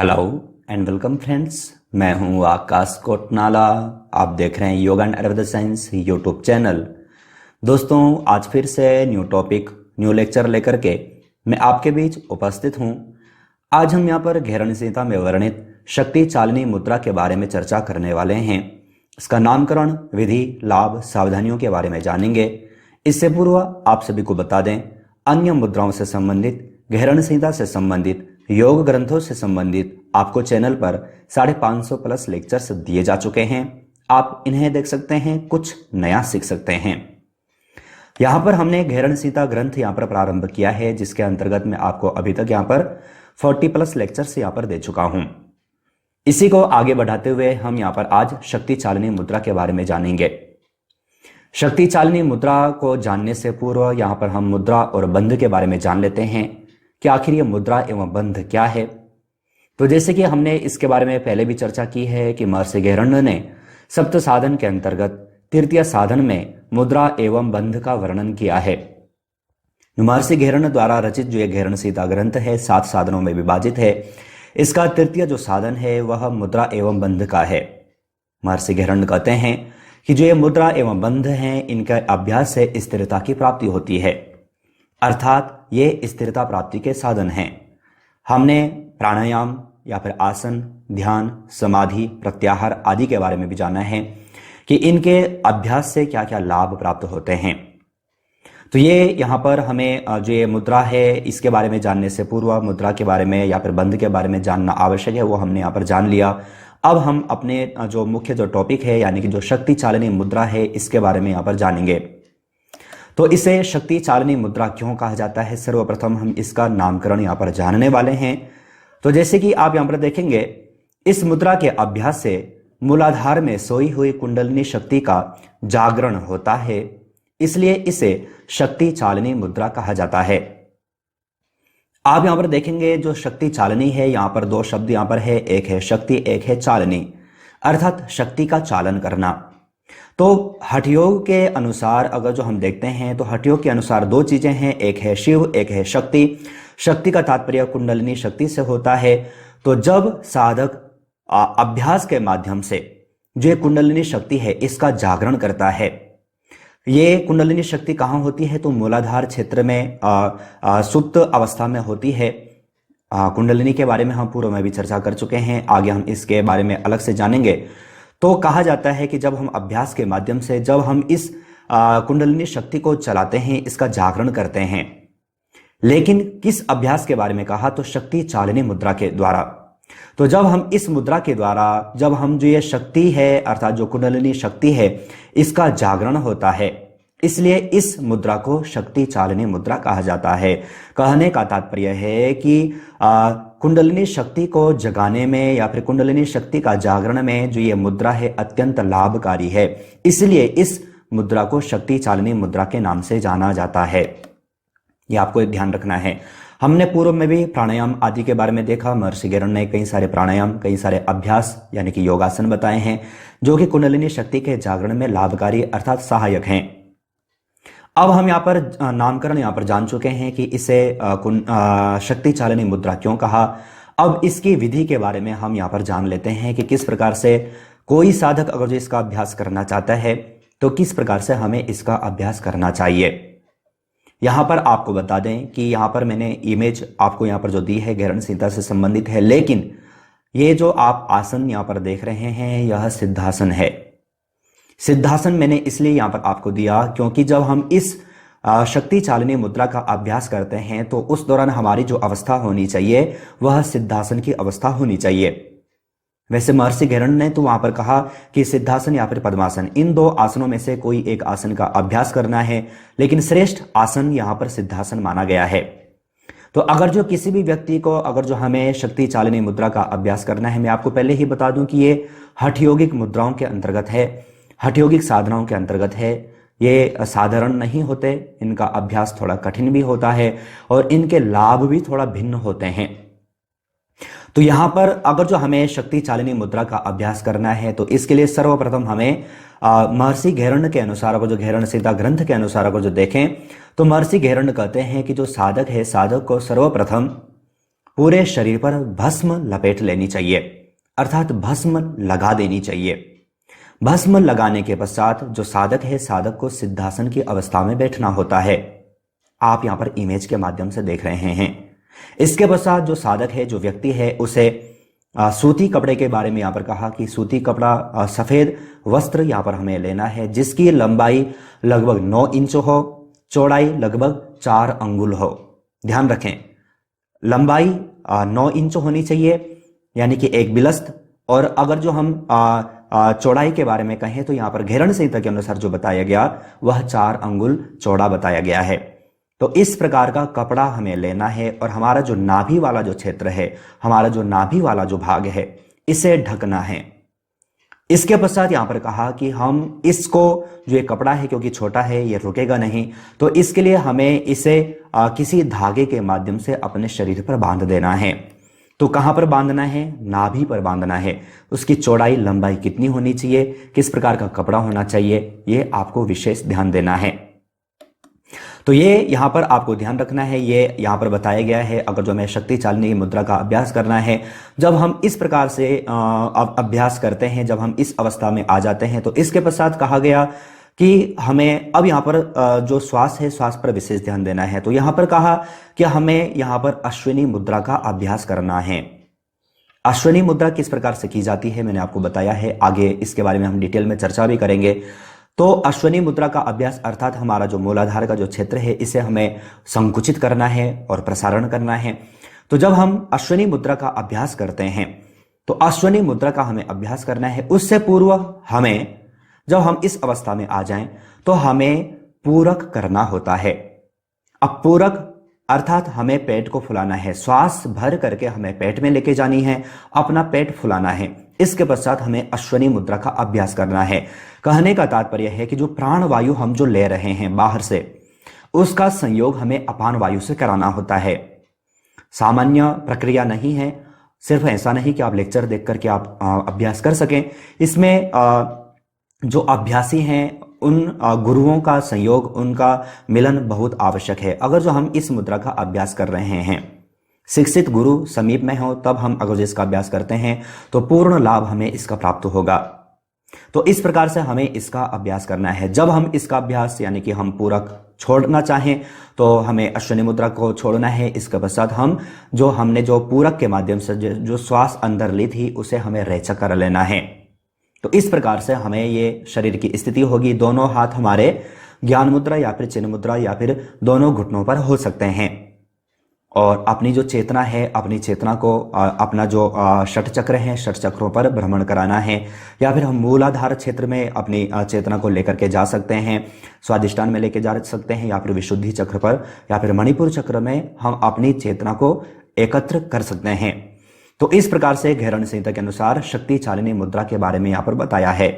Hello and welcome friends. मैं हूं आकाश कोटनाला। आप देख रहे हैं yoga and Ayurveda science YouTube channel. दोस्तों, आज फिर से न्यू टॉपिक न्यू लेक्चर लेकर के मैं आपके बीच उपस्थित हूं। आज हम यहां पर घेरण संहिता में वर्णित शक्ति चालिनी मुद्रा के बारे में चर्चा करने वाले हैं। इसका नामकरण, विधि, लाभ, सावधानियों के बारे में जानेंगे। इससे पूर्व आप सभी को बता दें, अन्य मुद्राओं से संबंधित, घेरण संहिता से संबंधित, योग ग्रंथों से संबंधित आपको चैनल पर 550 प्लस लेक्चर्स दिए जा चुके हैं। आप इन्हें देख सकते हैं, कुछ नया सीख सकते हैं। यहां पर हमने घेरण संहिता ग्रंथ यहां पर प्रारंभ किया है, जिसके अंतर्गत मैं आपको अभी तक यहां पर 40 प्लस लेक्चर्स यहां पर दे चुका हूं। इसी को आगे बढ़ाते हुए हम यहां पर आज शक्ति चालिनी मुद्रा के बारे में जानेंगे। शक्ति चालिनी मुद्रा को जानने से पूर्व यहां पर हम मुद्रा और बंध के बारे में जान लेते हैं कि आखिर ये मुद्रा एवं बंध क्या है। तो जैसे कि हमने इसके बारे में पहले भी चर्चा की है कि महर्षि घेरण्य ने सप्त साधन के अंतर्गत तृतीय साधन में मुद्रा एवं बंध का वर्णन किया है। महर्षि घेरण्य द्वारा रचित जो ये घेरण संहिता ग्रंथ है 7 साधनों में विभाजित है। इसका तृतीय जो साधन है वह मुद्रा एवं बंध का है। महर्षि घेरण्य कहते हैं कि जो ये मुद्रा एवं बंध हैं, इनका अभ्यास से स्थिरता की प्राप्ति होती है, अर्थात ये स्थिरता प्राप्ति के साधन हैं। हमने प्राणायाम या फिर आसन, ध्यान, समाधि, प्रत्याहार आदि के बारे में भी जाना है कि इनके अभ्यास से क्या क्या लाभ प्राप्त होते हैं। तो ये यहाँ पर हमें जो ये मुद्रा है इसके बारे में जानने से पूर्व मुद्रा के बारे में या फिर बंध के बारे में जानना आवश्यक है, वो हमने यहाँ पर जान लिया। अब हम अपने जो मुख्य जो टॉपिक है यानी कि जो शक्ति चालिनी मुद्रा है इसके बारे में यहाँ पर जानेंगे। तो इसे शक्ति चालिनी मुद्रा क्यों कहा जाता है, सर्वप्रथम हम इसका नामकरण यहाँ पर जानने वाले हैं। तो जैसे कि आप यहाँ पर देखेंगे, इस मुद्रा के अभ्यास से मूलाधार में सोई हुई कुंडलिनी शक्ति का जागरण होता है, इसलिए इसे शक्ति चालिनी मुद्रा कहा जाता है। आप यहाँ पर देखेंगे जो शक्ति चालिनी है, यहाँ पर 2 शब्द यहाँ पर है, एक है शक्ति, एक है चालिनी, अर्थात शक्ति का चालन करना। तो हठयोग के अनुसार अगर जो हम देखते हैं तो हठयोग के अनुसार 2 चीजें हैं, एक है शिव, एक है शक्ति। शक्ति का तात्पर्य कुंडलिनी शक्ति से होता है। तो जब साधक अभ्यास के माध्यम से जो कुंडलिनी शक्ति है इसका जागरण करता है, ये कुंडलिनी शक्ति कहाँ होती है, तो मूलाधार क्षेत्र में सुप्त अवस्था में होती है। कुंडलिनी के बारे में हम पूर्व में भी चर्चा कर चुके हैं, आगे हम इसके बारे में अलग से जानेंगे। तो कहा जाता है कि जब हम अभ्यास के माध्यम से जब हम इस कुंडलिनी शक्ति को चलाते हैं, इसका जागरण करते हैं। लेकिन किस अभ्यास के बारे में कहा, तो शक्ति चालिनी मुद्रा के द्वारा। तो जब हम इस मुद्रा के द्वारा जब हम जो ये शक्ति है अर्थात जो कुंडलिनी शक्ति है इसका जागरण होता है, इसलिए इस मुद्रा को शक्ति चालिनी मुद्रा कहा जाता है। कहने का तात्पर्य है कि कुंडलिनी शक्ति को जगाने में या फिर कुंडलिनी शक्ति का जागरण में जो ये मुद्रा है अत्यंत लाभकारी है, इसलिए इस मुद्रा को शक्ति चालिनी मुद्रा के नाम से जाना जाता है। ये आपको ध्यान रखना है। हमने पूर्व में भी प्राणायाम आदि के बारे में देखा। महर्षि घेरण्य ने कई सारे प्राणायाम, कई सारे अभ्यास यानी कि योगासन बताए हैं जो कि कुंडलिनी शक्ति के जागरण में लाभकारी अर्थात सहायक हैं। अब हम यहाँ पर नामकरण यहाँ पर जान चुके हैं कि इसे शक्ति चालिनी मुद्रा क्यों कहा। अब इसकी विधि के बारे में हम यहाँ पर जान लेते हैं कि किस प्रकार से कोई साधक अगर जो इसका अभ्यास करना चाहता है तो किस प्रकार से हमें इसका अभ्यास करना चाहिए। यहाँ पर आपको बता दें कि यहाँ पर मैंने इमेज आपको यहाँ पर जो दी है घेरण संहिता से संबंधित है, लेकिन ये जो आप आसन यहाँ पर देख रहे हैं यह सिद्धासन है। सिद्धासन मैंने इसलिए यहाँ पर आपको दिया क्योंकि जब हम इस शक्ति चालिनी मुद्रा का अभ्यास करते हैं तो उस दौरान हमारी जो अवस्था होनी चाहिए वह सिद्धासन की अवस्था होनी चाहिए। वैसे महर्षि घेरण्य ने तो वहां पर कहा कि सिद्धासन या फिर पद्मासन, इन 2 आसनों में से कोई एक आसन का अभ्यास करना है, लेकिन श्रेष्ठ आसन यहां पर सिद्धासन माना गया है। तो अगर जो किसी भी व्यक्ति को अगर जो हमें शक्ति चालिनी मुद्रा का अभ्यास करना है, मैं आपको पहले ही बता दूं कि ये हठयोगिक मुद्राओं के अंतर्गत है, हठयोगिक साधनाओं के अंतर्गत है। ये साधारण नहीं होते, इनका अभ्यास थोड़ा कठिन भी होता है और इनके लाभ भी थोड़ा भिन्न होते हैं। तो यहां पर अगर जो हमें शक्ति चालिनी मुद्रा का अभ्यास करना है तो इसके लिए सर्वप्रथम हमें महर्षि घेरण्य के अनुसार अगर जो घेरण संहिता ग्रंथ के अनुसार अगर जो देखें तो महर्षि घेरण्य कहते हैं कि जो साधक है, साधक को सर्वप्रथम पूरे शरीर पर भस्म लपेट लेनी चाहिए, अर्थात भस्म लगा देनी चाहिए। भस्म लगाने के पश्चात जो साधक है, साधक को सिद्धासन की अवस्था में बैठना होता है। आप यहां पर इमेज के माध्यम से देख रहे हैं। इसके पश्चात जो साधक है, जो व्यक्ति है, उसे सूती कपड़े के बारे में यहां पर कहा कि सूती कपड़ा, सफेद वस्त्र यहां पर हमें लेना है, जिसकी लंबाई लगभग 9 इंच हो, चौड़ाई लगभग 4 अंगुल हो। ध्यान रखें, लंबाई 9 इंच होनी चाहिए, यानी कि एक बिलस्त। और अगर जो हम चौड़ाई के बारे में कहें तो यहां पर घेरण संहिता के अनुसार जो बताया गया वह 4 अंगुल चौड़ा बताया गया है। तो इस प्रकार का कपड़ा हमें लेना है और हमारा जो नाभि वाला जो क्षेत्र है, हमारा जो नाभि वाला जो भाग है, इसे ढकना है। इसके पश्चात यहां पर कहा कि हम इसको, जो ये कपड़ा है क्योंकि छोटा है, ये रुकेगा नहीं, तो इसके लिए हमें इसे किसी धागे के माध्यम से अपने शरीर पर बांध देना है। तो कहां पर बांधना है? नाभि पर बांधना है। उसकी चौड़ाई लंबाई कितनी होनी चाहिए, किस प्रकार का कपड़ा होना चाहिए, ये आपको विशेष ध्यान देना है। तो ये यहां पर आपको ध्यान रखना है, ये यहां पर बताया गया है। अगर जो हमें शक्ति चालिनी मुद्रा का अभ्यास करना है, जब हम इस प्रकार से अभ्यास करते हैं, जब हम इस अवस्था में आ जाते हैं, तो इसके पश्चात कहा गया कि हमें अब यहां पर जो श्वास है, श्वास पर विशेष ध्यान देना है। तो यहां पर कहा कि हमें यहां पर अश्विनी मुद्रा का अभ्यास करना है। अश्विनी मुद्रा किस प्रकार से की जाती है मैंने आपको बताया है, आगे इसके बारे में हम डिटेल में चर्चा भी करेंगे। तो अश्विनी मुद्रा का अभ्यास अर्थात हमारा जो मूलाधार का जो क्षेत्र है, इसे हमें संकुचित करना है और प्रसारण करना है। तो जब हम अश्विनी मुद्रा का अभ्यास करते हैं, तो अश्विनी मुद्रा का हमें अभ्यास करना है। उससे पूर्व हमें, जब हम इस अवस्था में आ जाएं, तो हमें पूरक करना होता है। अब पूरक अर्थात हमें पेट को फुलाना है, श्वास भर करके हमें पेट में लेके जानी है, अपना पेट फुलाना है। इसके पश्चात हमें अश्विनी मुद्रा का अभ्यास करना है। कहने का तात्पर्य है कि जो प्राण वायु हम जो ले रहे हैं बाहर से, उसका संयोग हमें अपान वायु से कराना होता है। सामान्य प्रक्रिया नहीं है। सिर्फ ऐसा नहीं कि आप लेक्चर देख करके आप अभ्यास कर सकें। इसमें जो अभ्यासी हैं, उन गुरुओं का संयोग, उनका मिलन बहुत आवश्यक है। अगर जो हम इस मुद्रा का अभ्यास कर रहे हैं, शिक्षित गुरु समीप में हो, तब हम अगर इसका अभ्यास करते हैं तो पूर्ण लाभ हमें इसका प्राप्त होगा। तो इस प्रकार से हमें इसका अभ्यास करना है। जब हम इसका अभ्यास, यानी कि हम पूरक छोड़ना चाहें, तो हमें अश्विनी मुद्रा को छोड़ना है। इसके पश्चात हमने जो पूरक के माध्यम से जो श्वास अंदर ली थी, उसे हमें रेचक कर लेना है। तो इस प्रकार से हमें ये शरीर की स्थिति होगी। दोनों हाथ हमारे ज्ञान मुद्रा या फिर चिन्ह मुद्रा या फिर दोनों घुटनों पर हो सकते हैं। और अपनी जो चेतना है, अपनी चेतना को अपना जो षट चक्र है, षट चक्रों पर भ्रमण कराना है। या फिर हम मूलाधार क्षेत्र में अपनी चेतना को लेकर के जा सकते हैं, स्वादिष्टान में लेके जा सकते हैं, या फिर विशुद्धि चक्र पर या फिर मणिपुर चक्र में हम अपनी चेतना को एकत्र कर सकते हैं। तो इस प्रकार से घेरण संहिता के अनुसार शक्ति चालिनी मुद्रा के बारे में यहां पर बताया है।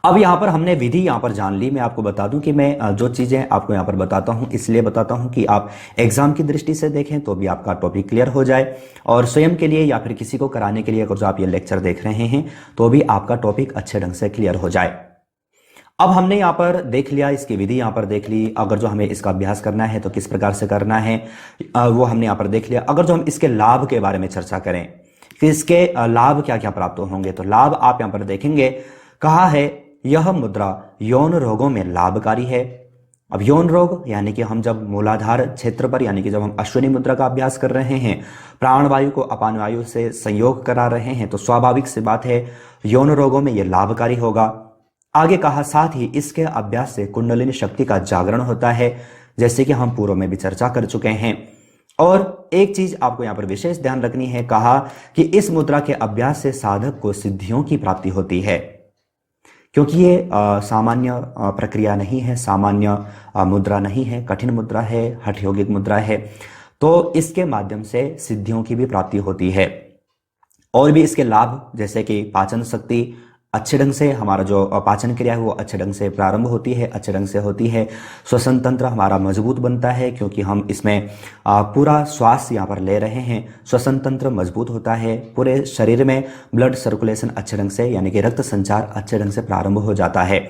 अब यहां पर हमने विधि यहां पर जान ली। मैं आपको बता दूं कि मैं जो चीजें आपको यहां पर बताता हूं, इसलिए बताता हूं कि आप एग्जाम की दृष्टि से देखें तो भी आपका टॉपिक क्लियर हो जाए, और स्वयं के लिए या फिर किसी को कराने के लिए अगर जो आप ये लेक्चर देख रहे हैं तो भी आपका टॉपिक अच्छे ढंग से क्लियर हो जाए। अब हमने यहाँ पर देख लिया, इसकी विधि यहाँ पर देख ली। अगर जो हमें इसका अभ्यास करना है तो किस प्रकार से करना है वो हमने यहाँ पर देख लिया। अगर जो हम इसके लाभ के बारे में चर्चा करें कि इसके लाभ क्या क्या प्राप्त होंगे, तो लाभ आप यहाँ पर देखेंगे। कहा है यह मुद्रा यौन रोगों में लाभकारी है। अब यौन रोग यानी कि हम जब मूलाधार क्षेत्र पर, यानी कि जब हम अश्विनी मुद्रा का अभ्यास कर रहे हैं, प्राण वायु को अपान वायु से संयोग करा रहे हैं, तो स्वाभाविक सी बात है यौन रोगों में यह लाभकारी होगा। आगे कहा साथ ही इसके अभ्यास से कुंडलिनी शक्ति का जागरण होता है, जैसे कि हम पूर्व में भी चर्चा कर चुके हैं। और एक चीज आपको यहां पर विशेष ध्यान रखनी है, कहा कि इस मुद्रा के अभ्यास से साधक को सिद्धियों की प्राप्ति होती है, क्योंकि ये सामान्य प्रक्रिया नहीं है, सामान्य मुद्रा नहीं है, कठिन मुद्रा है, हठ योगिक मुद्रा है। तो इसके माध्यम से सिद्धियों की भी प्राप्ति होती है। और भी इसके लाभ, जैसे कि पाचन शक्ति अच्छे ढंग से, हमारा जो पाचन क्रिया है वो अच्छे ढंग से प्रारंभ होती है, अच्छे ढंग से होती है। श्वसन तंत्र हमारा मजबूत बनता है, क्योंकि हम इसमें पूरा श्वास यहाँ पर ले रहे हैं। श्वसन तंत्र मजबूत होता है, पूरे शरीर में ब्लड सर्कुलेशन अच्छे ढंग से, यानी कि रक्त संचार अच्छे ढंग से प्रारंभ हो जाता है।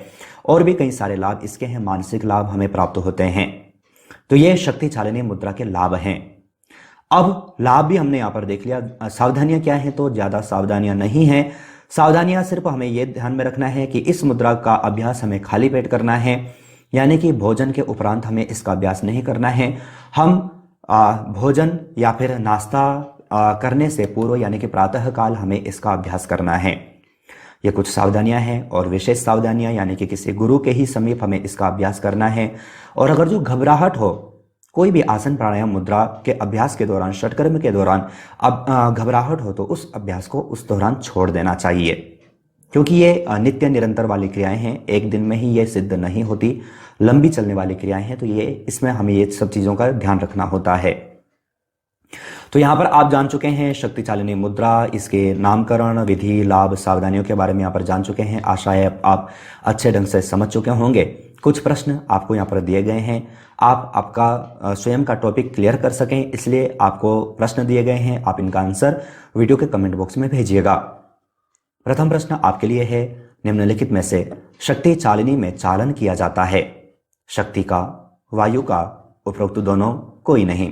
और भी कई सारे लाभ इसके हैं, मानसिक लाभ हमें प्राप्त होते हैं। तो ये शक्ति चालिनी मुद्रा के लाभ हैं। अब लाभ भी हमने यहाँ पर देख लिया। सावधानियां क्या हैं, तो ज्यादा सावधानियां नहीं है। सावधानियां सिर्फ हमें यह ध्यान में रखना है कि इस मुद्रा का अभ्यास हमें खाली पेट करना है, यानी कि भोजन के उपरांत हमें इसका अभ्यास नहीं करना है। हम भोजन या फिर नाश्ता करने से पूर्व यानी कि प्रातः काल हमें इसका अभ्यास करना है। ये कुछ सावधानियां हैं और विशेष सावधानियां यानी कि किसी गुरु के ही समीप हमें इसका अभ्यास करना है। और अगर जो घबराहट हो, कोई भी आसन प्राणायाम मुद्रा के अभ्यास के दौरान, षटकर्म के दौरान अब घबराहट हो, तो उस अभ्यास को उस दौरान छोड़ देना चाहिए, क्योंकि ये नित्य निरंतर वाली क्रियाएं हैं, एक दिन में ही ये सिद्ध नहीं होती, लंबी चलने वाली क्रियाएं हैं। तो ये इसमें हमें ये सब चीजों का ध्यान रखना होता है। तो यहाँ पर आप जान चुके हैं शक्ति चालिनी मुद्रा, इसके नामकरण, विधि, लाभ, सावधानियों के बारे में यहाँ पर जान चुके हैं। आशा है आप अच्छे ढंग से समझ चुके होंगे। कुछ प्रश्न आपको यहाँ पर दिए गए हैं, आप आपका स्वयं का टॉपिक क्लियर कर सकें, इसलिए आपको प्रश्न दिए गए हैं। आप इनका आंसर वीडियो के कमेंट बॉक्स में भेजिएगा। प्रथम प्रश्न आपके लिए है, निम्नलिखित में से शक्ति चालिनी में चालन किया जाता है? शक्ति का, वायु का, उपरोक्त दोनों, कोई नहीं।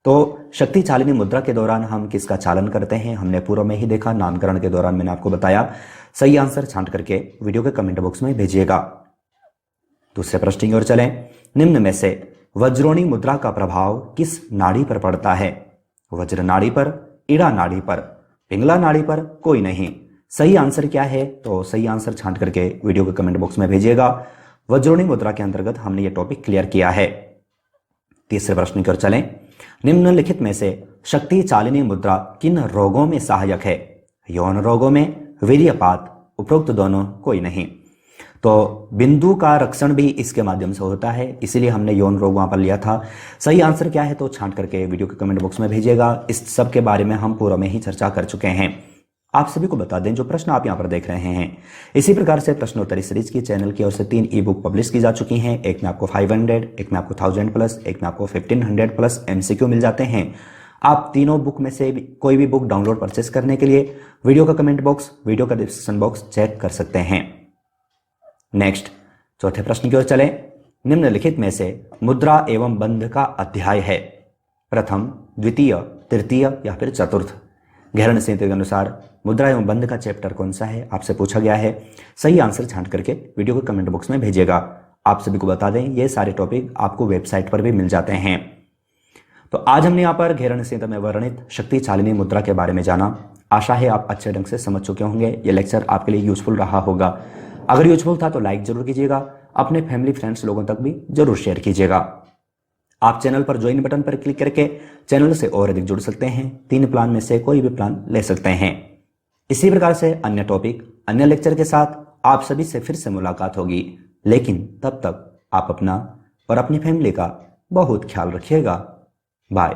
तो शक्ति चालिनी मुद्रा के दौरान हम किसका चालन करते हैं, हमने पूर्व में ही देखा। नामकरण के दौरान मैंने आपको बताया। सही आंसर छांट करके वीडियो के कमेंट बॉक्स में भेजिएगा। दूसरे प्रश्न की ओर चलें। निम्न में से वज्रोणी मुद्रा का प्रभाव किस नाड़ी पर पड़ता है? वज्र नाड़ी पर, इड़ा नाड़ी पर, पिंगला नाड़ी पर, कोई नहीं। सही आंसर क्या है, तो सही आंसर छांट करके वीडियो के कमेंट बॉक्स में भेजिएगा। वज्रोणी मुद्रा के अंतर्गत हमने ये टॉपिक क्लियर किया है। तीसरे प्रश्न की ओर चलें। निम्नलिखित में से शक्ति चालिनी मुद्रा किन रोगों में सहायक है? यौन रोगों में, वीर्यपात, उपरोक्त दोनों, कोई नहीं। तो बिंदु का रक्षण भी इसके माध्यम से होता है, इसीलिए हमने यौन रोग वहां पर लिया था। सही आंसर क्या है, तो छांट करके वीडियो के कमेंट बॉक्स में भेजिएगा। इस सब के बारे में हम पूर्व में ही चर्चा कर चुके हैं। आप सभी को बता दें, जो प्रश्न आप यहाँ पर देख रहे हैं, इसी प्रकार से प्रश्नोत्तरी सीरीज की चैनल की ओर से 3 ई बुक पब्लिश की जा चुकी हैं। एक में आपको 500, एक में आपको 1000 प्लस, एक में आपको 1500 प्लस MCQ मिल जाते हैं। आप तीनों बुक में से कोई भी बुक डाउनलोड परचेस करने के लिए वीडियो का कमेंट बॉक्स, वीडियो का डिस्क्रिप्शन बॉक्स चेक कर सकते हैं। नेक्स्ट, चौथे प्रश्न की ओर चले। निम्नलिखित में से मुद्रा एवं बंध का अध्याय है? प्रथम, द्वितीय, तृतीय या फिर चतुर्थ? गहरण संहिता के अनुसार मुद्रा एवं बंध का चैप्टर कौन सा है, आपसे पूछा गया है। सही आंसर छांट करके वीडियो के कमेंट बॉक्स में भेजिएगा। आप सभी को बता दें, ये सारे टॉपिक आपको वेबसाइट पर भी मिल जाते हैं। तो आज हमने यहाँ पर गहरण संहिता में वर्णित शक्ति चालिनी मुद्रा के बारे में जाना। आशा है आप अच्छे ढंग से समझ चुके होंगे। ये लेक्चर आपके लिए यूजफुल रहा होगा। अगर यूजफुल था तो लाइक जरूर कीजिएगा, अपने फैमिली फ्रेंड्स लोगों तक भी जरूर शेयर कीजिएगा। आप चैनल पर ज्वाइन बटन पर क्लिक करके चैनल से और अधिक जुड़ सकते हैं। 3 प्लान में से कोई भी प्लान ले सकते हैं। इसी प्रकार से अन्य टॉपिक, अन्य लेक्चर के साथ आप सभी से फिर से मुलाकात होगी, लेकिन तब तक आप अपना और अपनी फैमिली का बहुत ख्याल रखिएगा। बाय।